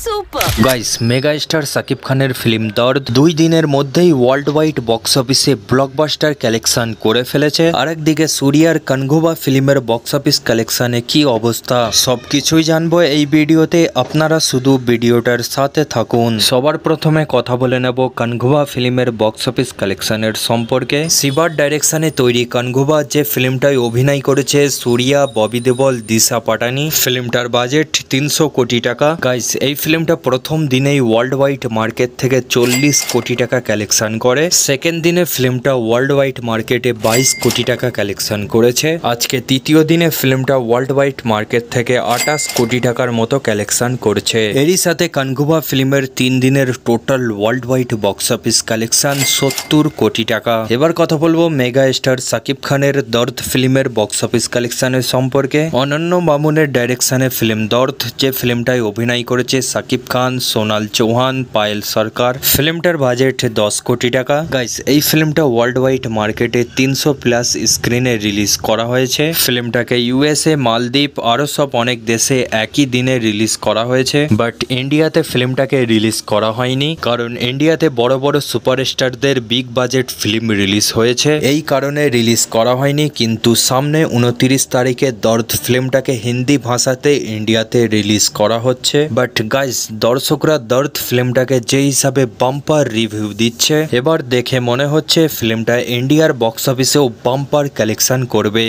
Super. Guys, mega star Sakib খানের film Dard 2 দিনের মধ্যেই ওয়ার্ল্ড ওয়াইড বক্স অফিসে ব্লকবাস্টার কালেকশন করে ফেলেছে। আরেকদিকে সূর্যার কানঘোবা ফিল্মের বক্স অফিস কালেকশনে কি অবস্থা সবকিছুই জানবো এই ভিডিওতে, আপনারা শুধু ভিডিওটার সাথে থাকুন। সবার প্রথমে কথা বলে নেব কানঘোবা ফিল্মের বক্স অফিস কালেকশনের সম্পর্কে। শিবার ডাইরেকশনে তৈরি কানঘোবা যে ফিল্মটায় অভিনয় করেছে সূর্যা, ববি দেওল, দিশা পাটানি, ফিল্মটার বাজেট 300 কোটি টাকা। গাইস, এই ফিল্মটা প্রথম দিনেই ওয়ার্ল্ড ওয়াইড মার্কেট থেকে 40 কোটি টাকা কালেকশন করে। সেকেন্ড দিনে ফিল্মটা ওয়ার্ল্ড ওয়াইড মার্কেটে 22 কোটি টাকা কালেকশন করেছে। আজকে তৃতীয় দিনে ফিল্মটা ওয়ার্ল্ড ওয়াইড মার্কেট থেকে 28 কোটি টাকার মতো কালেকশন করছে। এরই সাথে কানঘোবা ফিল্মের 3 দিনের total world wide box office collection 70 কোটি টাকা। এবার কথা বলবো মেগা স্টার সাকিব খানের দর্দ ফিল্মের বক্স অফিস কালেকশনের সম্পর্কে। অনন্য মামুনের ডাইরেকশনে ফিল্ম দর্দ যে ফিল্মটায় অভিনয় করেছে সাকিব খান, সোনাল চৌহান, পায়েল সরকার, ফিল্মটার বাজেট 10 কোটি টাকা। গাইস, এই ফিল্মটা ওয়ার্ল্ড ওয়াইড মার্কেটে 300+ স্ক্রিনে রিলিজ করা হয়েছে। ফিল্মটাকে ইউএসএ, মালদ্বীপ আরো সব অনেক দেশে একই দিনে রিলিজ করা হয়েছে, বাট ইন্ডিয়াতে ফিল্মটাকে রিলিজ করা হয়নি, কারণ ইন্ডিয়াতে বড় বড় সুপারস্টারদের বিগ বাজেট ফিল্ম রিলিজ হয়েছে, এই কারণে রিলিজ করা হয়নি। কিন্তু সামনে 29 তারিখে দর্দ ফিল্মটাকে হিন্দি ভাষাতে ইন্ডিয়াতে রিলিজ করা হচ্ছে। বাট গাইস, দর্শকরা দর্দ ফিল্মটাকে যে হিসাবে বাম্পার রিভিউ দিচ্ছে, এবার দেখে মনে হচ্ছে ফিল্মটা ইন্ডিয়ার বক্স অফিসেও বাম্পার কালেকশন করবে।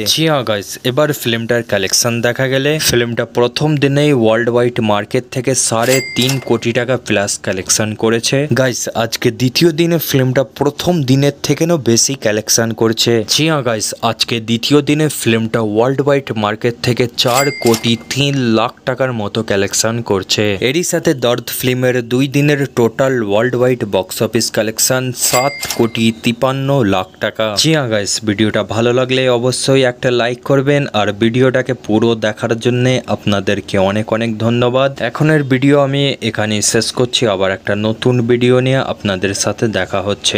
গাইস, এবার ফিল্মটার কালেকশন দেখা গেলে ফিল্মটা প্রথম দিনেই ওয়ার্ল্ড ওয়াইড মার্কেট থেকে 3.5 কোটি টাকা প্লাস কালেকশন করেছে। গাইস, আজকে দ্বিতীয় দিনে ফিল্মটা প্রথম দিনের থেকেও বেশি কালেকশন করছে। গাইস, আজকে দ্বিতীয় দিনে ফিল্মটা ওয়ার্ল্ড ওয়াইড মার্কেট থেকে 4.3 কোটি টাকার মতো কালেকশন করছে। এরই সাথে দর্দ ফিল্মের 2 দিনের total world wide box office collection 7.53 কোটি টাকা। গাইস, ভিডিওটা ভালো লাগলে অবশ্যই একটা লাইক করবেন, আর ভিডিওটাকে পুরো দেখার জন্য আপনাদেরকে অনেক অনেক ধন্যবাদ। এখনের ভিডিও আমি এখানেই শেষ করছি, আবার একটা নতুন ভিডিও নিয়ে আপনাদের সাথে দেখা হচ্ছে।